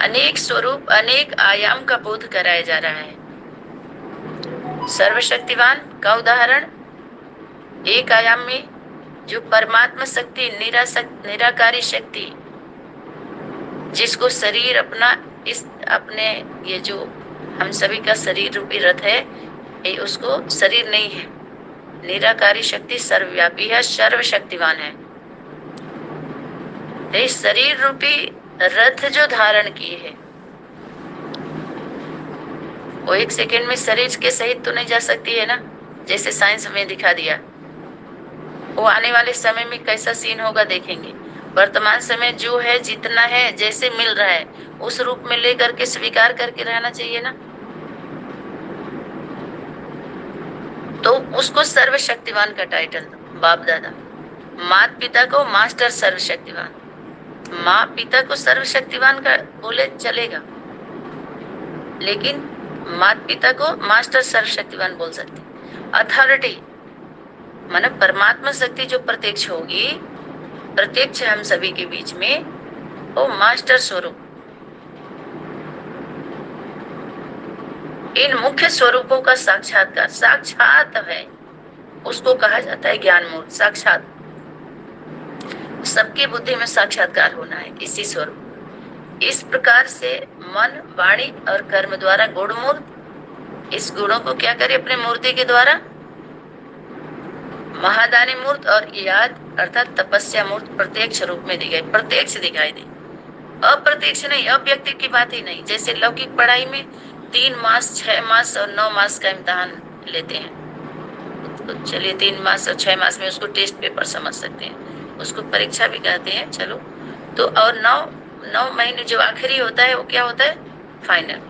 अनेक स्वरूप अनेक आयाम का बोध कराया जा रहा है। सर्वशक्तिवान का उदाहरण एक आयाम में जो परमात्मा शक्ति, निराकारी शक्ति, जिसको शरीर अपना इस अपने ये जो हम सभी का शरीर रूपी रथ है, ये उसको शरीर नहीं है। निराकारी शक्ति सर्वव्यापी है, सर्वशक्तिवान है। इस शरीर रूपी रथ जो धारण किए है, वो एक सेकंड में शरीर के सहित तो नहीं जा सकती है ना, जैसे साइंस में दिखा दिया। वो आने वाले समय में कैसा सीन होगा देखेंगे। वर्तमान समय जो है, जितना है, जैसे मिल रहा है, उस रूप में लेकर के स्वीकार करके रहना चाहिए ना। तो उसको सर्वशक्तिवान का टाइटल दो, बाप दादा। माता पिता को मास्टर सर्वशक्तिवान, माँ पिता को सर्वशक्तिवान का बोले चलेगा, लेकिन माता पिता को मास्टर सर्वशक्तिवान बोल सकते। अथॉरिटी माने परमात्मा शक्ति जो प्रत्यक्ष होगी, प्रत्यक्ष हम सभी के बीच में, वो मास्टर स्वरूप। इन मुख्य स्वरूपों का साक्षात्कार, साक्षात है, उसको कहा जाता है ज्ञान मूर्त, साक्षात। सबकी बुद्धि में साक्षात्कार होना है इसी स्वरूप। इस प्रकार से मन, वाणी और कर्म द्वारा गुण मूर्त, इस गुणों को क्या करे अपने मूर्ति के द्वारा, महादानी मूर्त और याद अर्थात तपस्या मूर्त प्रत्यक्ष रूप में दिखाई, प्रत्यक्ष दिखाई दे, अप्रत्यक्ष नहीं, अव्यक्ति की बात ही नहीं। जैसे लौकिक पढ़ाई में 3 मास, 6 मास और 9 मास का इम्तिहान लेते हैं, तो चलिए 3 मास और 6 मास में उसको टेस्ट पेपर समझ सकते हैं, उसको परीक्षा भी कहते हैं, चलो। तो और 9 महीने जो आखिरी होता है, वो क्या होता है, फाइनल,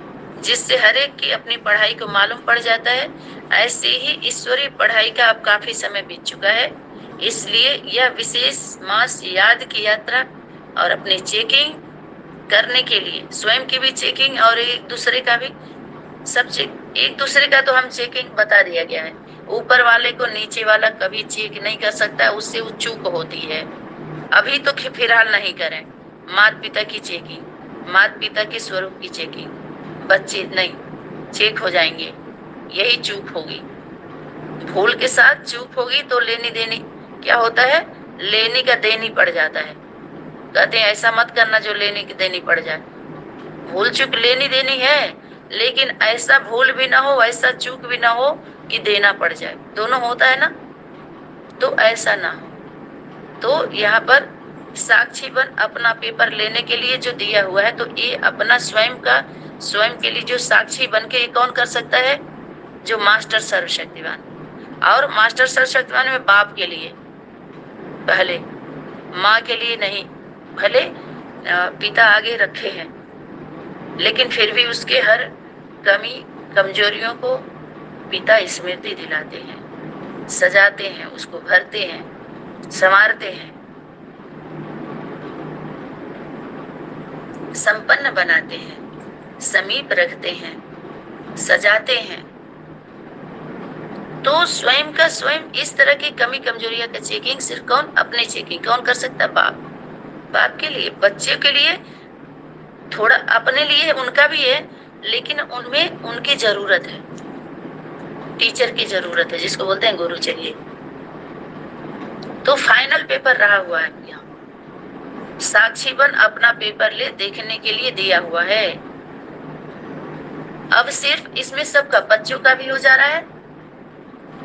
जिससे हर एक की अपनी पढ़ाई को मालूम पड़ जाता है। ऐसे ही ईश्वरीय पढ़ाई का अब काफी समय बीत चुका है, इसलिए यह विशेष मास याद की यात्रा और अपनी चेकिंग करने के लिए, स्वयं की भी चेकिंग और एक दूसरे का भी, सब चेक, एक दूसरे का तो हम चेकिंग बता दिया गया है। ऊपर वाले को नीचे वाला कभी चेक नहीं कर सकता, उससे वो चूक होती है। अभी तो फिलहाल नहीं करें। माता पिता की चेकिंग, माता पिता के स्वरूप की चेकिंग, बच्चे नहीं चेक हो जाएंगे, यही चूक होगी। भूल के साथ चूक होगी तो लेनी देनी क्या होता है, लेनी का देनी पड़ जाता है। कहते हैं ऐसा मत करना जो लेनी की देनी पड़ जाए। भूल चूक लेनी देनी है, लेकिन ऐसा भूल भी ना हो, ऐसा चूक भी ना हो कि देना पड़ जाए, दोनों होता है ना, तो ऐसा ना हो। तो यहाँ पर साक्षी बन अपना पेपर लेने के लिए जो दिया हुआ है, तो ये अपना स्वयं का, स्वयं के लिए जो साक्षी बन के कौन कर सकता है, जो मास्टर सर्वशक्तिवान। और मास्टर सर्वशक्तिवान में बाप के लिए पहले, माँ के लिए नहीं, भले पिता आगे रखे हैं, लेकिन फिर भी उसके हर कमी कमजोरियों को पिता स्मृति दिलाते हैं, सजाते हैं, उसको भरते हैं, संवारते हैं, संपन्न बनाते हैं, समीप रखते हैं, सजाते हैं। तो स्वयं का स्वयं इस तरह की कमी कमजोरियां का चेकिंग सिर्फ कौन, अपने चेकिंग कौन कर सकता है, बाप। बाप के लिए, बच्चे के लिए थोड़ा, अपने लिए उनका भी है, लेकिन उनमें उनकी जरूरत है, टीचर की जरूरत है, जिसको बोलते हैं गुरु चाहिए। तो फाइनल पेपर रहा हुआ है यहाँ, साक्षी बन अपना पेपर ले देखने के लिए दिया हुआ है। अब सिर्फ इसमें सबका, बच्चों का भी हो जा रहा है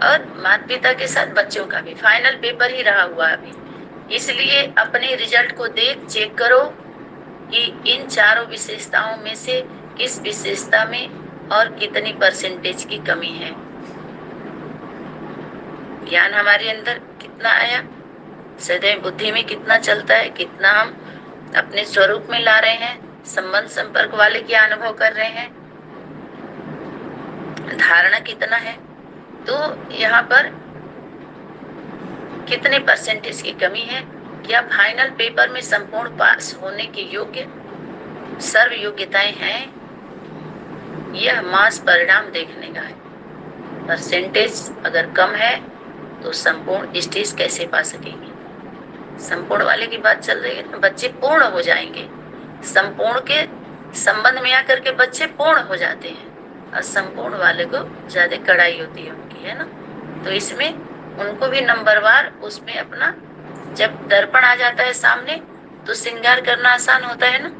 और माता पिता के साथ बच्चों का भी, फाइनल पेपर ही रहा हुआ अभी। इसलिए अपने रिजल्ट को देख, चेक करो कि इन चारों विशेषताओं में से किस विशेषता में और कितनी परसेंटेज की कमी है। ज्ञान हमारे अंदर कितना आया, सदैव बुद्धि में कितना चलता है, कितना हम अपने स्वरूप में ला रहे हैं, संबंध संपर्क वाले क्या अनुभव कर रहे हैं, धारणा कितना है। तो यहाँ पर कितने परसेंटेज की कमी है, क्या फाइनल पेपर में संपूर्ण पास होने के योग्य सर्व योग्यताएं हैं, यह मास परिणाम देखने का है। परसेंटेज अगर कम है तो संपूर्ण स्टेज कैसे पा सकेंगे। संपूर्ण वाले की बात चल रही है, बच्चे पूर्ण हो जाएंगे, संपूर्ण के संबंध में आकर के बच्चे पूर्ण हो जाते हैं, और संपूर्ण वाले को ज्यादा कड़ाई होती है उनकी, है ना। तो इसमें उनको भी नंबरवार उसमें अपना, जब दर्पण आ जाता है सामने तो श्रृंगार करना आसान होता है ना।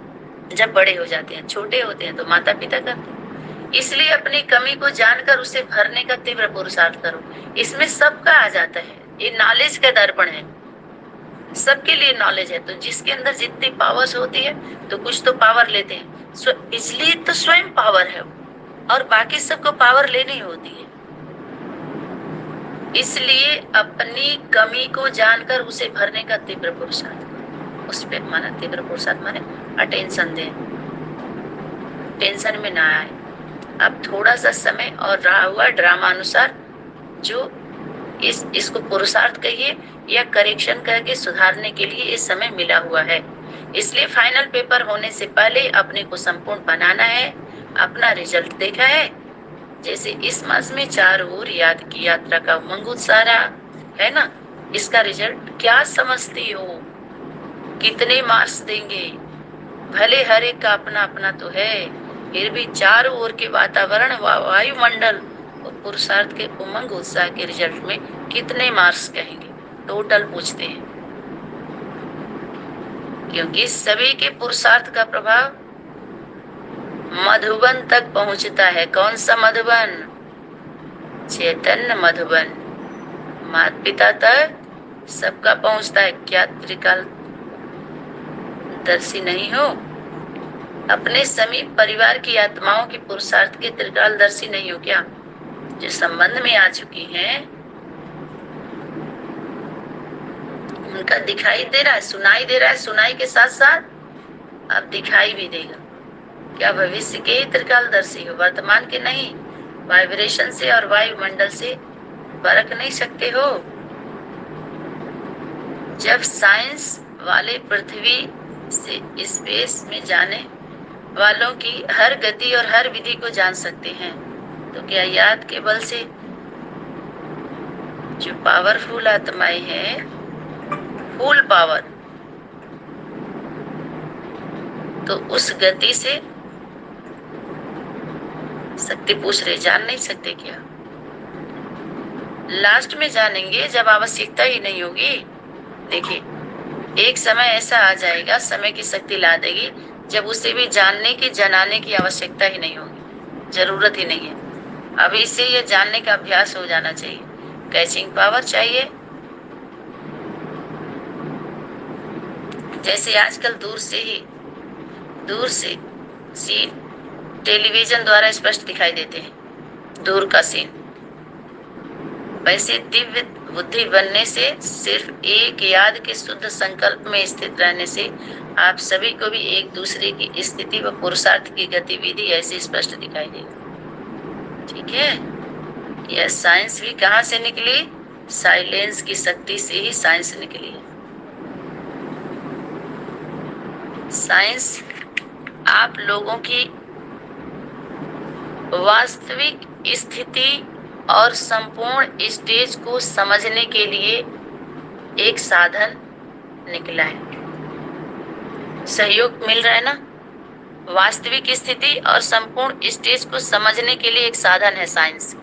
जब बड़े हो जाते हैं, छोटे होते हैं तो माता पिता करते हैं। इसलिए अपनी कमी को जानकर उसे भरने का तीव्र पुरुषार्थ करो। इसमें सबका आ जाता है, ये नॉलेज का दर्पण है, सबके लिए नॉलेज है। तो जिसके अंदर जितनी पावर्स होती है तो कुछ तो पावर लेते हैं, इसलिए तो स्वयं पावर है, और बाकी सबको पावर लेनी होती है। इसलिए अपनी कमी को जानकर उसे भरने का तीव्र पुरुषार्थ करो। उस पे माना तीव्र पुरुषार्थ माने अटेंशन दे, टेंशन में ना आए। अब थोड़ा सा समय और रहा हुआ ड्रामा अनुसार, जो इसको पुरुषार्थ कहिए या करेक्शन करके सुधारने के लिए ये समय मिला हुआ है। इसलिए फाइनल पेपर होने से पहले अपने को संपूर्ण बनाना है। अपना रिजल्ट देखा है, जैसे इस मास में 4 ओर याद की यात्रा का उमंग उत्साह रहा है ना। इसका रिजल्ट क्या समझती हो, कितने मार्क्स देंगे? भले हर एक का अपना अपना तो है, फिर भी चारों ओर के वातावरण, वायुमंडल और पुरुषार्थ के उमंग उत्साह के रिजल्ट में कितने मार्क्स कहेंगे? टोटल पूछते हैं, क्योंकि सभी के पुरुषार्थ का प्रभाव मधुबन तक पहुंचता है। कौन सा मधुबन? चैतन्य मधुबन। माता पिता तक सबका पहुंचता है। क्या त्रिकाल दर्शी नहीं हो? अपने समीप परिवार की आत्माओं के पुरुषार्थ के त्रिकाल दर्शी नहीं हो क्या? जो संबंध में आ चुकी हैं उनका दिखाई दे रहा है, सुनाई दे रहा है, सुनाई के साथ साथ अब दिखाई भी देगा। क्या भविष्य के त्रिकालदर्शी हो, वर्तमान के नहीं? वाइब्रेशन से और वायुमंडल से फर्क नहीं सकते हो? जब साइंस वाले पृथ्वी से स्पेस में जाने वालों की हर गति और हर विधि को जान सकते हैं, तो क्या याद के बल से जो पावरफुल आत्माएं हैं, फुल पावर, तो उस गति से शक्ति पूछ रहे, जान नहीं सकते क्या? लास्ट में जानेंगे जब आवश्यकता ही नहीं होगी। देखिए, एक समय ऐसा आ जाएगा, समय की शक्ति ला देगी, जब उसे भी जानने की, जनाने की आवश्यकता ही नहीं होगी, जरूरत ही नहीं है। अभी से ये जानने का अभ्यास हो जाना चाहिए। कैचिंग पावर चाहिए। जैसे आजकल दूर से सीन टेलीविजन द्वारा स्पष्ट दिखाई देते हैं, दूर का सीन, वैसे दिव्य बुद्धि बनने से, सिर्फ एक याद के शुद्ध संकल्प में स्थित रहने से आप सभी को भी एक दूसरे की स्थिति व पुरुषार्थ की गतिविधि ऐसे स्पष्ट दिखाई देगी। ठीक है? यह साइंस भी कहाँ से निकली? साइलेंस की शक्ति से ही साइंस निकली है। साइंस आप लोगों की वास्तविक स्थिति और संपूर्ण स्टेज को समझने के लिए एक साधन निकला है। सहयोग मिल रहा है ना? वास्तविक स्थिति और संपूर्ण स्टेज को समझने के लिए एक साधन है साइंस।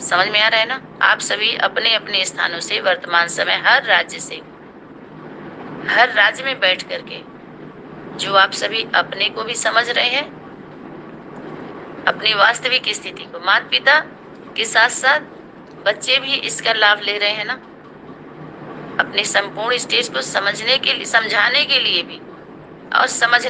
समझ में आ रहा है ना? आप सभी अपने अपने स्थानों से वर्तमान समय हर राज्य में बैठ करके जो आप सभी अपने को भी समझ रहे हैं, अपनी वास्तविक स्थिति को, माता पिता के साथ साथ बच्चे भी इसका लाभ ले रहे हैं ना, अपने संपूर्ण स्टेज को समझने के लिए, समझाने के लिए भी, और समझ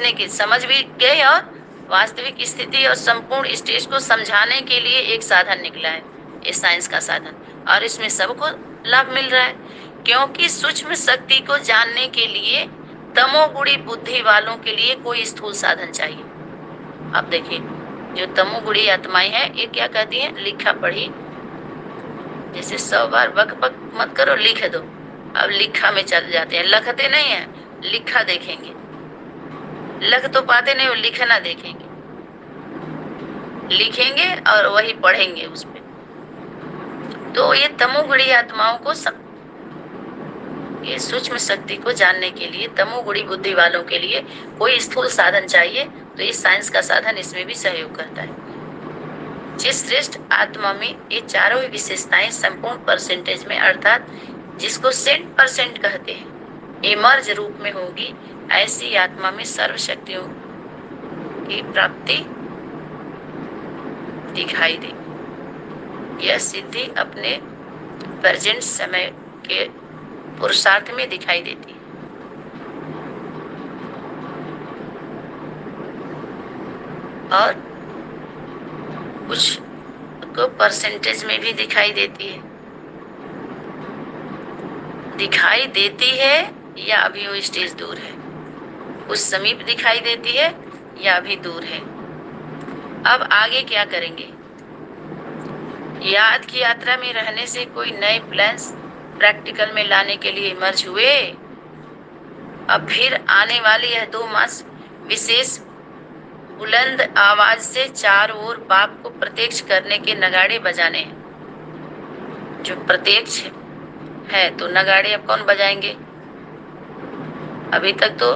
भी गए, और वास्तविक स्थिति और संपूर्ण स्टेज को समझाने के लिए एक साधन निकला है, इस साइंस का साधन। और इसमें सबको लाभ मिल रहा है, क्योंकि सूक्ष्म शक्ति को जानने के लिए तमोगुणी बुद्धि वालों के लिए कोई स्थूल साधन चाहिए। अब देखिए, जो तमोगुणी आत्माएं हैं, ये क्या कहती हैं? लिखा पढ़ी। जैसे 100 बार बक बक मत करो, लिख दो। अब लिखा में चल जाते हैं, लिखते नहीं है, लिखा देखेंगे। लिख तो पाते नहीं, वो लिखना देखेंगे, लिखेंगे और वही पढ़ेंगे उस पे। तो ये तमोगुणी आत्माओं को ये सूक्ष्म शक्ति को जानने के लिए तमोगुणी बुद्धि वालों के लिए कोई स्थूल साधन चाहिए, तो ये साइंस का साधन इसमें भी सहयोग करता है। जिस श्रेष्ठ आत्मा में ये चारों ही विशेषताएं संपूर्ण परसेंटेज में, अर्थात जिसको 100% कहते हैं, इमर्ज रूप में होगी, ऐसी आत्मा में सर्व शक्तियों की प्राप्ति दिखाई दे। यह सिद्धि अपने प्रेजेंट समय के पुरुषार्थ में दिखाई देती है। और कुछ को परसेंटेज में भी दिखाई देती है। दिखाई देती है या अभी वो स्टेज दूर है, कुछ समीप दिखाई देती है या अभी दूर है। अब आगे क्या करेंगे? याद की यात्रा में रहने से कोई नए प्लान्स प्रैक्टिकल में लाने के लिए इमर्ज हुए। अब फिर आने वाले यह 2 मास विशेष बुलंद आवाज से चारों ओर बाप को प्रत्यक्ष करने के नगाड़े बजाने हैं। जो प्रत्यक्ष है तो नगाड़े अब कौन बजाएंगे? अभी तक तो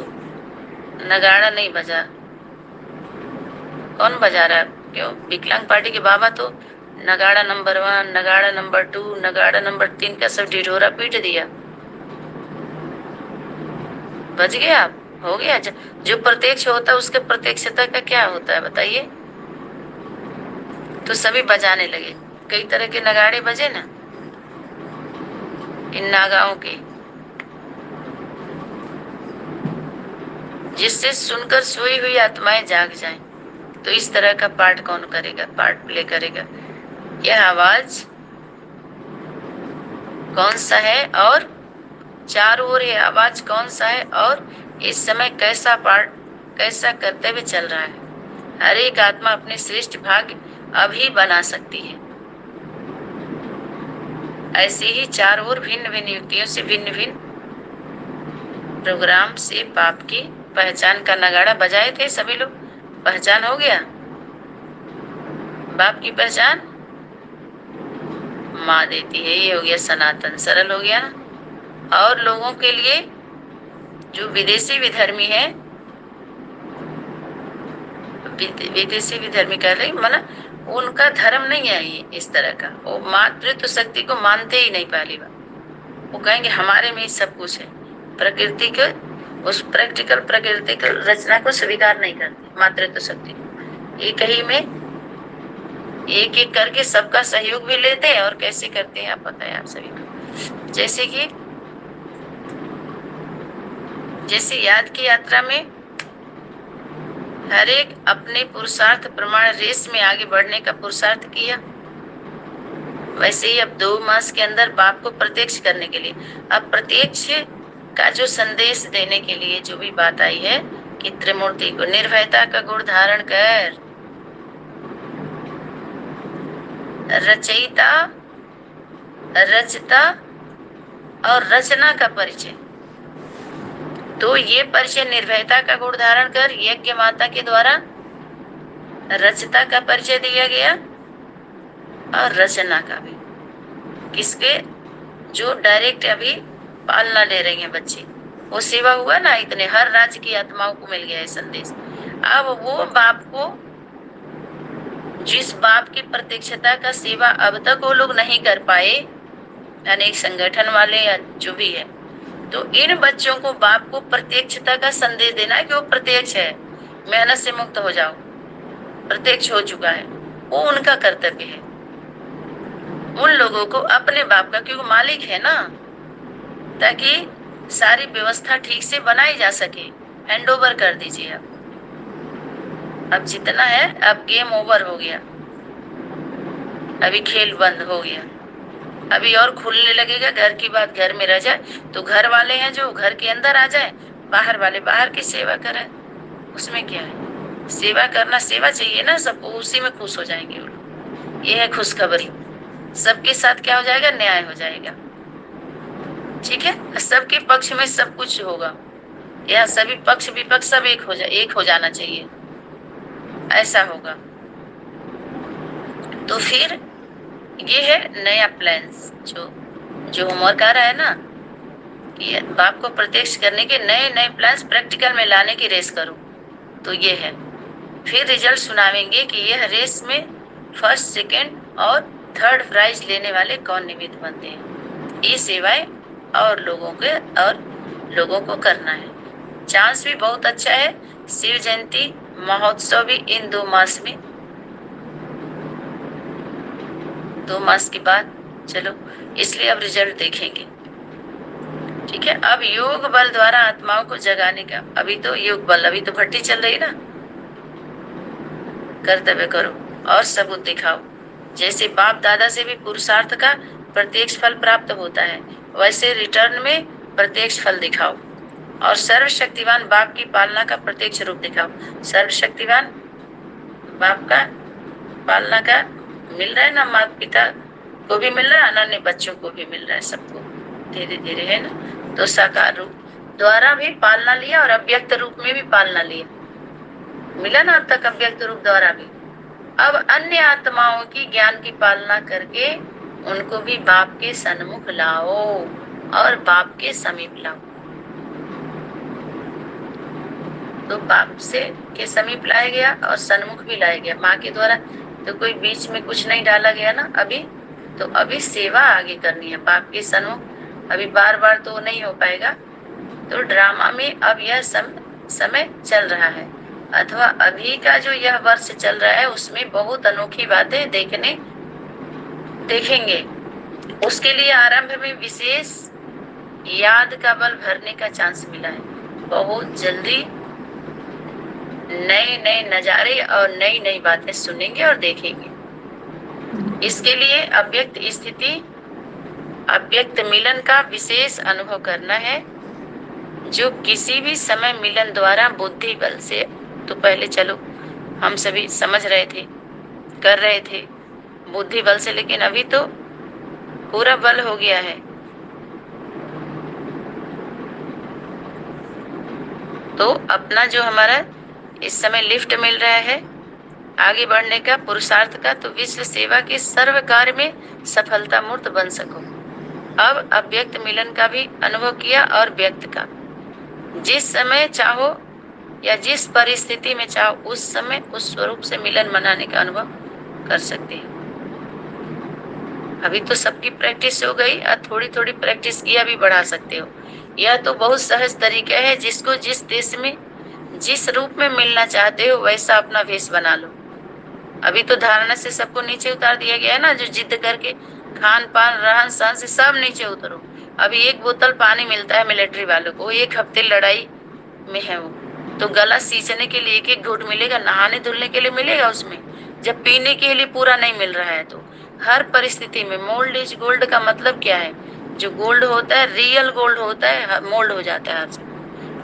नगाड़ा नहीं बजा, कौन बजा रहा? क्यों? विकलांग पार्टी के बाबा तो नगाड़ा नंबर 1, नगाड़ा नंबर 2, नगाड़ा नंबर 3 का सब ढिढोरा पीट दिया। बज गए आप? हो गया? जो प्रत्यक्ष होता है उसके प्रत्यक्षता का क्या होता है बताइए? तो सभी बजाने लगे, कई तरह के नगाड़े बजे ना इन नागाओं के, जिससे सुनकर सोई हुई आत्माएं जाग जाएं। तो इस तरह का पार्ट कौन करेगा, पार्ट प्ले करेगा? यह आवाज कौन सा है और चारों ओर यह आवाज कौन सा है और इस समय कैसा पार्ट, कैसा कर्तव्य चल रहा है? हर एक आत्मा अपने श्रेष्ठ भाग्य अभी बना सकती है। ऐसे ही चारों ओर भिन्न भिन्न युक्तियों से भिन्न भिन्न प्रोग्राम से बाप की पहचान का नगाड़ा बजाए थे सभी लोग। पहचान हो गया? बाप की पहचान माँ देती है। ये हो गया सनातन, सरल हो गया ना। और लोगों के लिए जो विदेशी विधर्मी है, विदेशी विधर्मी कह रही मना, उनका धर्म नहीं है ये इस तरह का। वो मातृत्व शक्ति को मानते ही नहीं पहली बार। वो कहेंगे हमारे में ही सब कुछ है। प्रकृति के उस प्रैक्टिकल प्रकृति की रचना को स्वीकार नहीं करते, मातृत्व शक्ति को। एक ही में एक एक करके सबका सहयोग भी लेते हैं। और कैसे करते हैं आप पता है आप सभी को? जैसे याद की यात्रा में हर एक अपने पुरुषार्थ प्रमाण रेस में आगे बढ़ने का पुरुषार्थ किया, वैसे ही अब 2 मास के अंदर बाप को प्रत्यक्ष करने के लिए, अब प्रत्यक्ष का जो संदेश देने के लिए जो भी बात आई है कि त्रिमूर्ति को निर्भयता का गुण धारण कर, रचयिता, रचता और रचना का परिचय। तो ये परिचय निर्भयता का गुण धारण कर यज्ञ माता के द्वारा रचता का परिचय दिया गया और रचना का भी। किसके? जो डायरेक्ट अभी पालना ले रही हैं बच्चे, वो सेवा हुआ ना, इतने हर राज्य की आत्माओं को मिल गया है संदेश। अब वो बाप को, जिस बाप की प्रत्यक्षता का सेवा अब तक वो लोग नहीं कर पाए, अनेक संगठन वाले या जो भी है, तो इन बच्चों को बाप को प्रत्यक्षता का संदेश देना है कि वो प्रत्यक्ष है, मेहनत से मुक्त हो जाओ, प्रत्यक्ष हो चुका है। वो उनका कर्तव्य है। उन लोगों को अपने बाप का, क्योंकि मालिक है ना, ताकि सारी व्यवस्था ठीक से बनाई जा सके। हैंड ओवर कर दीजिए। अब जितना है, अब गेम ओवर हो गया, अभी खेल बंद हो गया, अभी और खुलने लगेगा। घर की बात घर में रह जाए तो घर वाले हैं जो घर के अंदर आ जाए, बाहर वाले बाहर की सेवा करें, उसमें क्या है? सेवा करना, सेवा चाहिए ना सबको, उसी में खुश हो जाएंगे वो लोग। ये है खुशखबरी। सबके साथ क्या हो जाएगा? न्याय हो जाएगा। ठीक है, सबके पक्ष में सब कुछ होगा। यह सभी पक्ष विपक्ष सब एक हो जाना चाहिए, ऐसा होगा। तो फिर ये है नया प्लान्स जो होमवर्क आ रहा है ना, कि बाप को प्रत्यक्ष करने के नए नए प्लान्स प्रैक्टिकल में लाने की रेस करो। तो ये है फिर रिजल्ट सुनावेंगे कि यह रेस में फर्स्ट, सेकंड और थर्ड प्राइज लेने वाले कौन निमित्त बनते हैं। ये सेवाएं और लोगों को करना है। चांस भी बहुत अच्छा है। शिव जयंती महोत्सव भी इन 2 मास में, 2 मास के बाद चलो, इसलिए अब रिजल्ट देखेंगे। ठीक है। अब योग बल द्वारा आत्माओं को जगाने का, अभी तो योग बल, अभी तो भट्टी चल रही ना। कर्तव्य करो और सबूत दिखाओ। जैसे बाप दादा से भी पुरुषार्थ का प्रत्यक्ष फल प्राप्त होता है, वैसे रिटर्न में प्रत्यक्ष फल दिखाओ और सर्वशक्तिवान बाप की पालना का प्रत्यक्ष रूप दिखाओ। सर्वशक्तिवान बाप का पालना का मिल रहा है ना, माता पिता को भी मिल रहा है, अनन्य बच्चों को भी मिल रहा है, सबको धीरे धीरे, है ना। तो साकार रूप द्वारा भी पालना लिया और अव्यक्त रूप में भी पालना लिया, मिला ना अब तक अव्यक्त रूप द्वारा भी। अब अन्य आत्माओं की ज्ञान की पालना करके उनको भी बाप के सन्मुख लाओ और बाप के समीप लाओ। तो बाप से के समीप लाया गया और सन्मुख भी लाया गया माँ के द्वारा। तो कोई बीच में कुछ नहीं डाला गया ना अभी। तो अभी सेवा आगे करनी है बाप के सन्मुख। अभी बार बार तो नहीं हो पाएगा। तो ड्रामा में अब यह समय चल रहा है, अथवा अभी का जो यह वर्ष चल रहा है उसमें बहुत अनोखी बातें देखेंगे। उसके लिए आरंभ में विशेष याद का बल भरने का चांस मिला है। बहुत जल्दी नए नए नजारे और नई नई बातें सुनेंगे और देखेंगे। इसके लिए अव्यक्त स्थिति, अव्यक्त मिलन का विशेष अनुभव करना है, जो किसी भी समय मिलन द्वारा बुद्धि बल से, तो पहले चलो हम सभी समझ रहे थे, कर रहे थे बुद्धि बल से, लेकिन अभी तो पूरा बल हो गया है। तो अपना जो हमारा इस समय लिफ्ट मिल रहा है आगे बढ़ने का, पुरुषार्थ का, तो विश्व सेवा के सर्व कार्य में सफलता मूर्त बन सको। अब अव्यक्त मिलन का भी अनुभव किया और व्यक्त का। जिस समय चाहो या जिस परिस्थिति में चाहो उस समय उस स्वरूप से मिलन मनाने का अनुभव कर सकते हैं। अभी तो सबकी प्रैक्टिस हो गई, और थोड़ी थोड़ी प्रैक्टिस किया भी बढ़ा सकते हो। यह तो बहुत सहज तरीका है, जिसको जिस देश में जिस रूप में मिलना चाहते हो वैसा अपना वेश बना लो। अभी तो धारणा से सबको नीचे उतार दिया गया है ना, जो जिद करके खान पान रहन सहन से सब नीचे उतरो। अभी 1 बोतल पानी मिलता है मिलिट्री वालों को, 1 हफ्ते लड़ाई में है वो, तो गला सींचने के लिए 1-1 घूंट मिलेगा, नहाने धुलने के लिए मिलेगा उसमें, जब पीने के लिए पूरा नहीं मिल रहा है। तो हर परिस्थिति में मोल्ड इज गोल्ड का मतलब क्या है? जो गोल्ड होता है, रियल गोल्ड होता है, मोल्ड हो जाता है आज।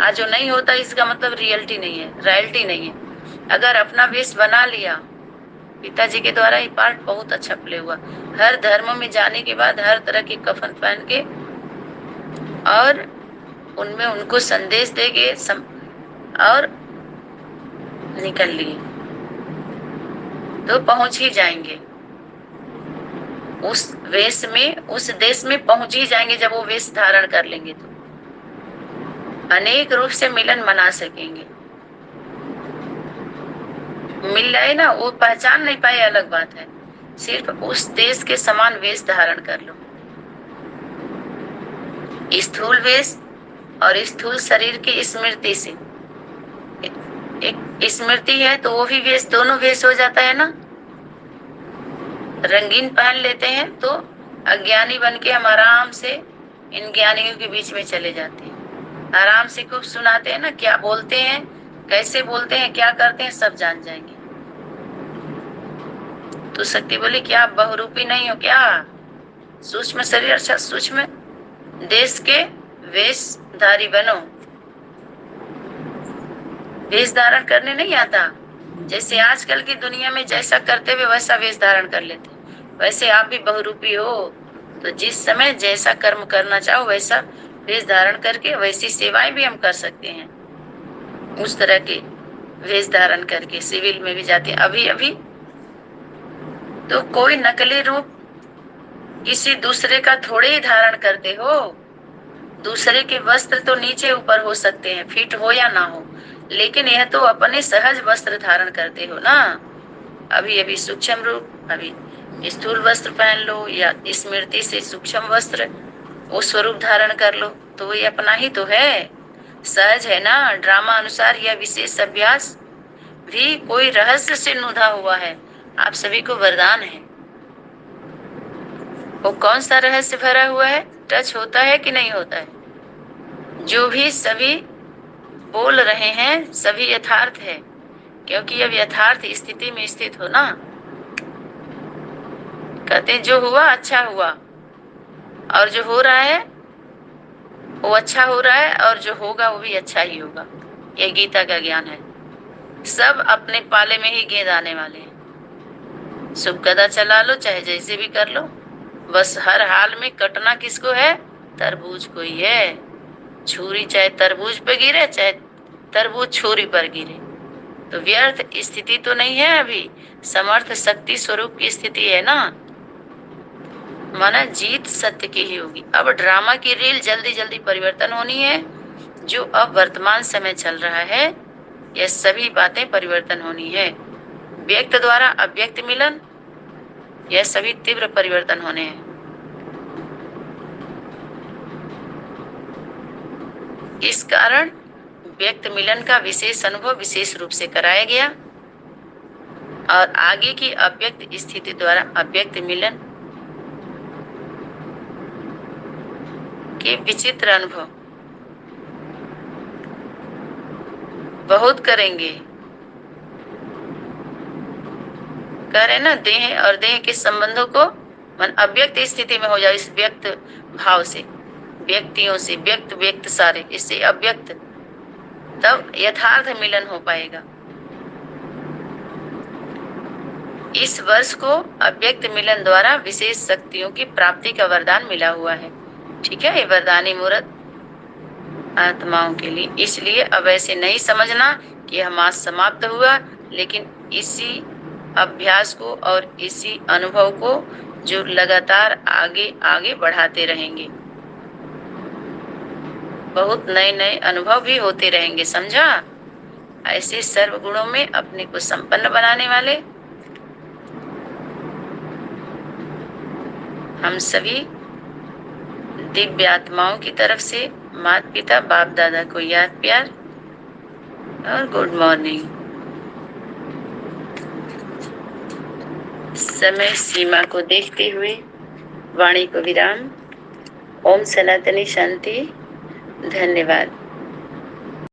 आज जो नहीं होता इसका मतलब रियलिटी नहीं है, रॉयल्टी नहीं है। अगर अपना वेश बना लिया, पिताजी के द्वारा ये पार्ट बहुत अच्छा प्ले हुआ। हर धर्म में जाने के बाद हर तरह के कफन पहन के और उनमें उनको संदेश देके और निकल लिए, तो पहुंच ही जाएंगे उस वेश में, उस देश में पहुंच ही जाएंगे। जब वो वेश धारण कर लेंगे तो अनेक रूप से मिलन मना सकेंगे। मिल जाए ना, वो पहचान नहीं पाए अलग बात है, सिर्फ उस देश के समान वेश धारण कर लो। स्थूल वेश और स्थूल शरीर की स्मृति से एक स्मृति है, तो वो भी वेश, दोनों वेश हो जाता है ना। रंगीन पहन लेते हैं तो अज्ञानी बन के हम आराम से इन ज्ञानियों के बीच में चले जाते हैं। आराम से खूब सुनाते हैं ना, क्या बोलते हैं, कैसे बोलते हैं, क्या करते हैं, सब जान जाएंगे। तो शक्ति बोली, क्या आप बहुरूपी नहीं हो क्या? सूक्ष्म शरीर, अच्छा सूक्ष्म देश के वेशधारी बनो। वेश धारण करने नहीं आता, जैसे आजकल की दुनिया में जैसा करते हुए वैसा वेश धारण कर लेते, वैसे आप भी बहुरूपी हो। तो जिस समय जैसा कर्म करना चाहो वैसा वेश धारण करके वैसी सेवाएं भी हम कर सकते हैं। उस तरह के वेश धारण करके सिविल में भी जाते हैं। अभी तो कोई नकली रूप किसी दूसरे का थोड़े ही धारण करते हो। दूसरे के वस्त्र तो नीचे ऊपर हो सकते हैं, फिट हो या ना हो, लेकिन यह तो अपने सहज वस्त्र धारण करते हो ना। अभी अभी सूक्ष्म रूप, अभी स्थूल वस्त्र पहन लो या स्मृति से सूक्ष्म वस्त्र वो स्वरूप धारण कर लो, तो ये अपना ही तो है, सहज है ना। ड्रामा अनुसार यह विशेष अभ्यास भी कोई रहस्य से नुधा हुआ है, आप सभी को वरदान है। वो कौन सा रहस्य भरा हुआ है, टच होता है कि नहीं होता है? जो भी सभी बोल रहे हैं सभी यथार्थ है, क्योंकि अब यथार्थ स्थिति में स्थित हो ना। कहते जो हुआ अच्छा हुआ, और जो हो रहा है वो अच्छा हो रहा है, और जो होगा वो भी अच्छा ही होगा। ये गीता का ज्ञान है। सब अपने पाले में ही गेंद आने वाले हैं। शुभ गदा चला लो चाहे जैसे भी कर लो, बस हर हाल में कटना किसको है? तरबूज को ही है। छुरी चाहे तरबूज पे गिरे चाहे तरबूज छुरी पर गिरे, तो व्यर्थ स्थिति तो नहीं है। अभी समर्थ शक्ति स्वरूप की स्थिति है ना, माना जीत सत्य की ही होगी। अब ड्रामा की रील जल्दी जल्दी परिवर्तन होनी है। जो अब वर्तमान समय चल रहा है, यह सभी बातें परिवर्तन होनी है। व्यक्त द्वारा अव्यक्त मिलन, यह सभी तीव्र परिवर्तन होने हैं। इस कारण व्यक्त मिलन का विशेष अनुभव विशेष रूप से कराया गया, और आगे की अव्यक्त स्थिति द्वारा अव्यक्त मिलन के विचित्र अनुभव बहुत करेंगे। कह रहे ना, देह और देह के संबंधों को मन अव्यक्त स्थिति में हो जाए, इस व्यक्त भाव से, व्यक्तियों से, व्यक्त व्यक्त सारे, इससे अव्यक्त, तब यथार्थ मिलन हो पाएगा। इस वर्ष को अव्यक्त मिलन द्वारा विशेष शक्तियों की प्राप्ति का वरदान मिला हुआ है। ठीक है, ये वरदानी मुहूर्त आत्माओं के लिए। इसलिए अब ऐसे नहीं समझना कि यह मास समाप्त हुआ, लेकिन इसी अभ्यास को और इसी अनुभव को जो लगातार आगे आगे बढ़ाते रहेंगे, बहुत नए नए अनुभव भी होते रहेंगे, समझा? ऐसे सर्व गुणों में अपने को संपन्न बनाने वाले हम सभी दिव्य आत्माओं की तरफ से माता पिता बाप दादा को याद प्यार और गुड मॉर्निंग। समय सीमा को देखते हुए वाणी को विराम। ओम सनातनी शांति। धन्यवाद।